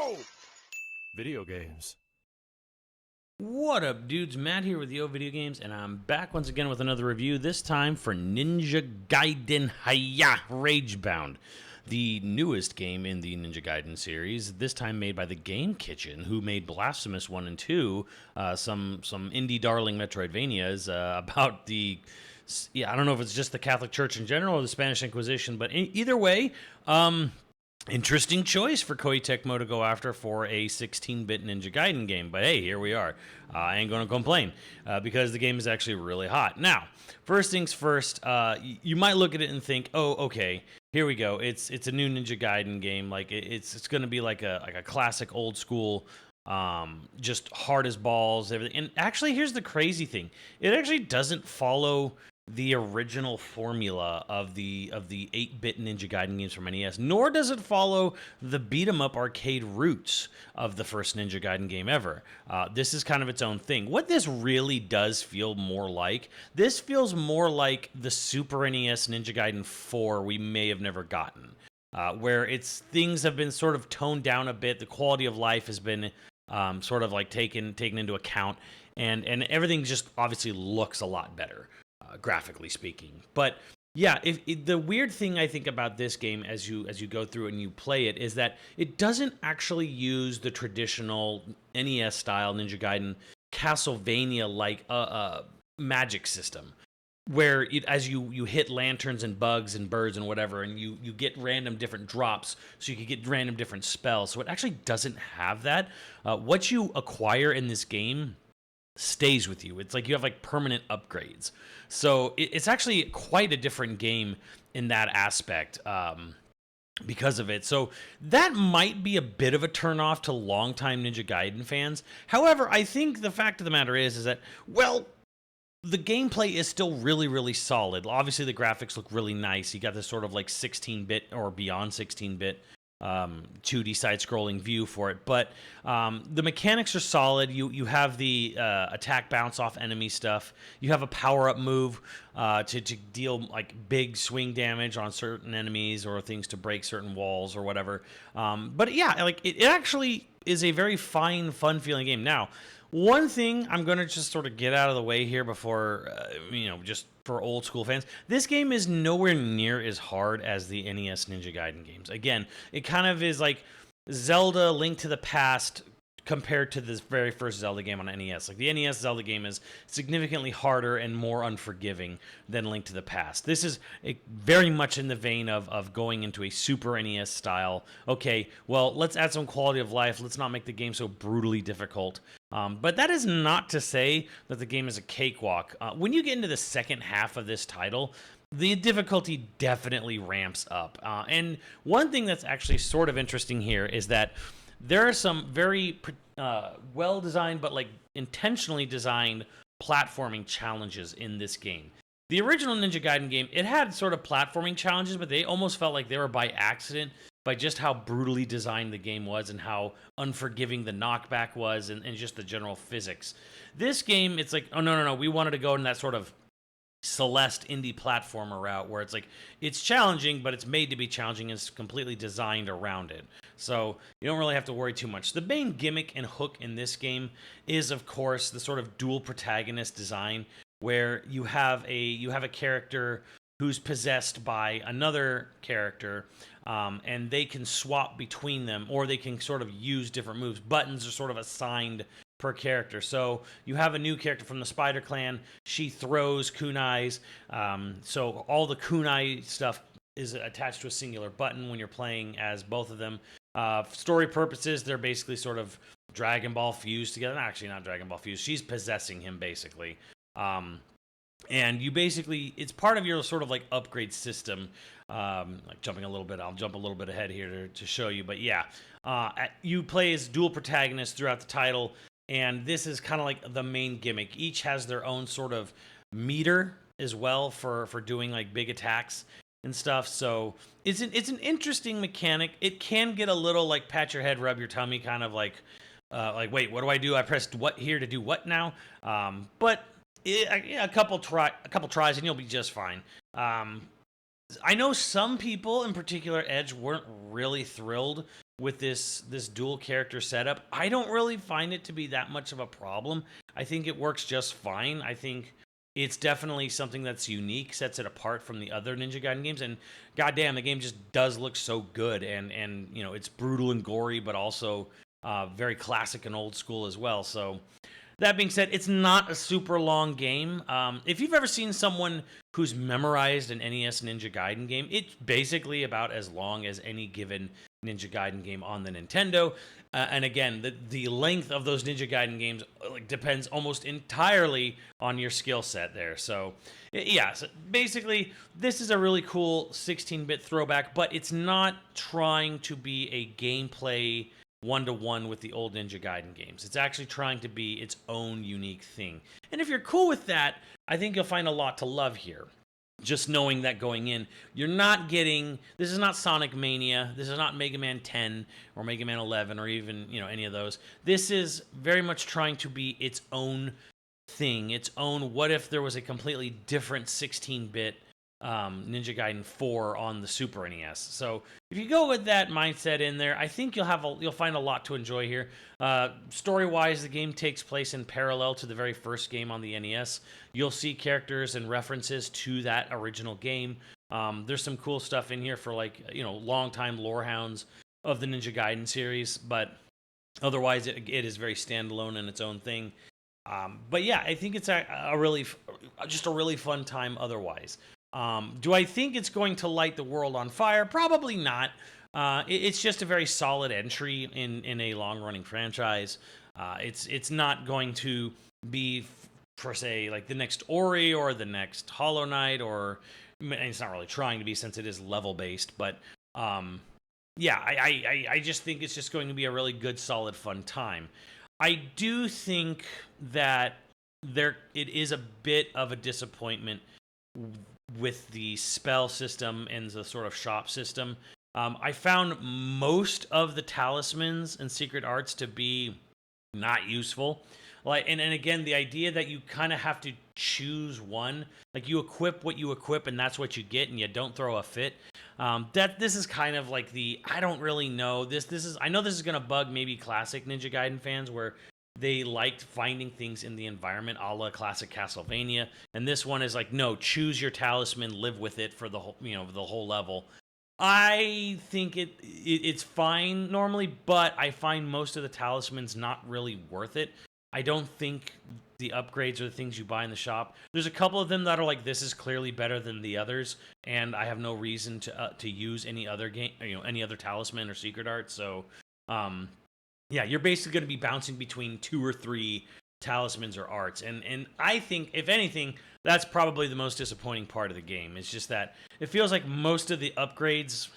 Yo! Video games. What up, dudes? Matt here with YoVideogames, and I'm back once again with another review, this time for Ninja Gaiden Ragebound, the newest game in the Ninja Gaiden series, this time made by the Game Kitchen, who made Blasphemous 1 and 2, some indie darling Metroidvanias about the... Yeah, I don't know if it's just the Catholic Church in general or the Spanish Inquisition, but either way, interesting choice for Koei Tecmo to go after for a 16-bit Ninja Gaiden game. But hey, here we are. I ain't going to complain because the game is actually really hot. Now, first things first, you might look at it and think, oh, okay, here we go. It's a new Ninja Gaiden game. Like it's going to be like a classic old school, just hard as balls, everything. And actually, here's the crazy thing. It actually doesn't follow the original formula of the 8-bit Ninja Gaiden games from NES, nor does it follow the beat-em-up arcade roots of the first Ninja Gaiden game ever. This is kind of its own thing. What this really does feel more like, this feels more like the Super NES Ninja Gaiden 4 we may have never gotten, where things have been sort of toned down a bit, the quality of life has been sort of like taken into account, and everything just obviously looks a lot better. Graphically speaking. But yeah, the weird thing I think about this game as you go through and you play it is that it doesn't actually use the traditional NES style Ninja Gaiden Castlevania like magic system where as you hit lanterns and bugs and birds and whatever, and you get random different drops, so you can get random different spells. So it actually doesn't have that. What you acquire in this game stays with you. It's like you have like permanent upgrades. So it's actually quite a different game in that aspect because of it. So that might be a bit of a turnoff to longtime Ninja Gaiden fans. However, I think the fact of the matter is that, well, the gameplay is still really, really solid. Obviously, the graphics look really nice. You got this sort of like 16-bit or beyond 16-bit 2D side-scrolling view for it, but the mechanics are solid. You have the attack bounce off enemy stuff. You have a power-up move to deal like big swing damage on certain enemies or things to break certain walls or whatever. But yeah, like it actually is a very fine, fun-feeling game. Now, one thing I'm going to just sort of get out of the way here before, just for old school fans, this game is nowhere near as hard as the NES Ninja Gaiden games. Again, it kind of is like Zelda Link to the Past compared to this very first Zelda game on NES. Like the NES Zelda game is significantly harder and more unforgiving than Link to the Past. This is very much in the vein of going into a Super NES style. Okay, well, let's add some quality of life. Let's not make the game so brutally difficult. But that is not to say that the game is a cakewalk. When you get into the second half of this title, the difficulty definitely ramps up. And one thing that's actually sort of interesting here is that there are some very well-designed but like intentionally designed platforming challenges in this game. The original Ninja Gaiden game, it had sort of platforming challenges, but they almost felt like they were by accident by just how brutally designed the game was and how unforgiving the knockback was and just the general physics. This game, it's like, oh, no, we wanted to go in that sort of Celeste indie platformer route where it's like, it's challenging, but it's made to be challenging and it's completely designed around it. So you don't really have to worry too much. The main gimmick and hook in this game is, of course, the sort of dual protagonist design where you have a character who's possessed by another character, and they can swap between them, or they can sort of use different moves. Buttons are sort of assigned per character. So you have a new character from the Spider Clan. She throws kunais. So all the kunai stuff is attached to a singular button when you're playing as both of them. Story purposes, they're basically sort of Dragon Ball fused together. Actually, not Dragon Ball fused. She's possessing him, basically. And you basically, it's part of your sort of like upgrade system. Like jumping a little bit, I'll jump a little bit ahead here to show you. But yeah, you play as dual protagonists throughout the title. And this is kind of like the main gimmick. Each has their own sort of meter as well for doing like big attacks and stuff. So it's an interesting mechanic. It can get a little like pat your head, rub your tummy, kind of like wait, what do I do? I pressed what here to do what now? But a couple tries and you'll be just fine. I know some people, in particular Edge, weren't really thrilled with this dual character setup, I don't really find it to be that much of a problem. I think it works just fine. I think it's definitely something that's unique, sets it apart from the other Ninja Gaiden games, and goddamn, the game just does look so good, and you know, it's brutal and gory, but also very classic and old school as well. So that being said, it's not a super long game. If you've ever seen someone who's memorized an NES Ninja Gaiden game, it's basically about as long as any given Ninja Gaiden game on the Nintendo. And again, the length of those Ninja Gaiden games depends almost entirely on your skill set there. So, yeah, so basically, this is a really cool 16-bit throwback, but it's not trying to be a gameplay one-to-one with the old Ninja Gaiden games. It's actually trying to be its own unique thing. And if you're cool with that, I think you'll find a lot to love here. Just knowing that going in, you're not getting, this is not Sonic Mania, this is not Mega Man 10 or Mega Man 11 or even, you know, any of those. This is very much trying to be its own thing, its own, what if there was a completely different 16-bit Ninja Gaiden 4 on the Super NES. So if you go with that mindset in there, I think you'll find a lot to enjoy here. Story-wise, the game takes place in parallel to the very first game on the NES. You'll see characters and references to that original game. There's some cool stuff in here for, like, you know, longtime lore hounds of the Ninja Gaiden series, but otherwise it is very standalone in its own thing. But yeah, I think it's a really fun time otherwise. Do I think it's going to light the world on fire? Probably not. It's just a very solid entry in a long-running franchise. It's not going to be, per se, like the next Ori or the next Hollow Knight, or it's not really trying to be since it is level-based. But yeah, I just think it's just going to be a really good, solid, fun time. I do think that it is a bit of a disappointment with the spell system and the sort of shop system. I found most of the talismans and secret arts to be not useful. Like, and again, the idea that you kind of have to choose one, like you equip what you equip and that's what you get, and you don't throw a fit. This is kind of like I don't really know. I know this is gonna bug maybe classic Ninja Gaiden fans where they liked finding things in the environment, a la classic Castlevania. And this one is like, no, choose your talisman, live with it for the whole, you know, the whole level. I think it's fine normally, but I find most of the talismans not really worth it. I don't think the upgrades or the things you buy in the shop. There's a couple of them that are like, this is clearly better than the others, and I have no reason to use any other game, you know, any other talisman or secret art. So, yeah, you're basically going to be bouncing between 2 or 3 talismans or arts. And I think, if anything, that's probably the most disappointing part of the game. It's just that it feels like most of the upgrades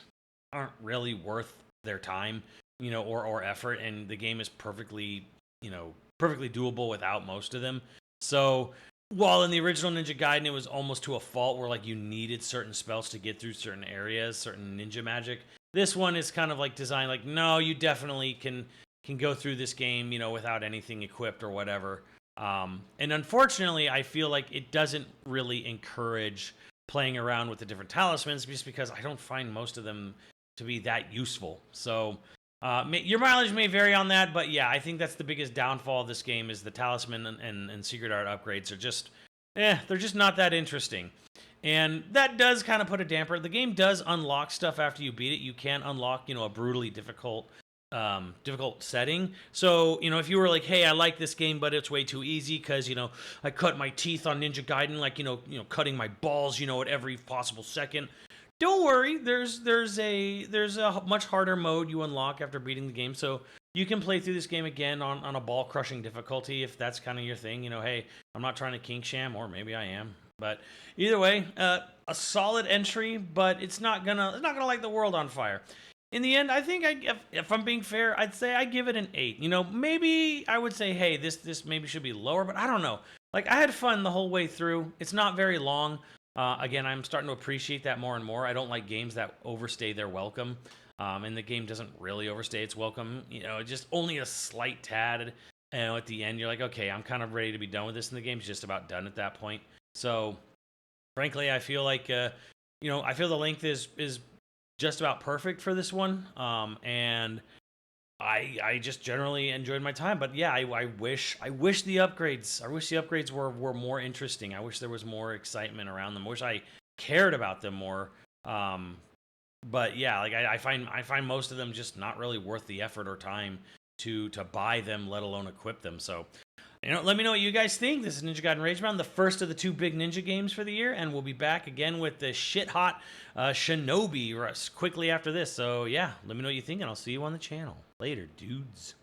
aren't really worth their time, you know, or effort. And the game is perfectly doable without most of them. So while in the original Ninja Gaiden, it was almost to a fault where, like, you needed certain spells to get through certain areas, certain ninja magic. This one is kind of like designed like, no, you definitely can go through this game, you know, without anything equipped or whatever. And unfortunately, I feel like it doesn't really encourage playing around with the different talismans, just because I don't find most of them to be that useful. So your mileage may vary on that, but yeah, I think that's the biggest downfall of this game is the talisman and secret art upgrades are just, they're just not that interesting. And that does kind of put a damper. The game does unlock stuff after you beat it. You can unlock, you know, a brutally difficult setting. So, you know, if you were like, hey, I like this game, but it's way too easy because, you know, I cut my teeth on Ninja Gaiden, like, you know, cutting my balls, you know, at every possible second. Don't worry, there's a much harder mode you unlock after beating the game, so you can play through this game again on a ball crushing difficulty if that's kind of your thing. You know, hey, I'm not trying to kink sham, or maybe I am. But either way, a solid entry, but it's not gonna light the world on fire. In the end, I think if I'm being fair, I'd say I give it an 8. You know, maybe I would say, hey, this maybe should be lower, but I don't know. Like, I had fun the whole way through. It's not very long. Again, I'm starting to appreciate that more and more. I don't like games that overstay their welcome. And the game doesn't really overstay its welcome. You know, just only a slight tad. You know, at the end, you're like, okay, I'm kind of ready to be done with this, and the game's just about done at that point. So, frankly, I feel like, you know, I feel the length is just about perfect for this one. And I just generally enjoyed my time. But yeah, I wish the upgrades were more interesting. I wish there was more excitement around them. I wish I cared about them more. But yeah, like I find most of them just not really worth the effort or time to buy them, let alone equip them. So, let me know what you guys think. This is Ninja Gaiden Ragebound, the first of the 2 big ninja games for the year, and we'll be back again with the shit hot Shinobi quickly after this. So yeah, let me know what you think, and I'll see you on the channel later, dudes.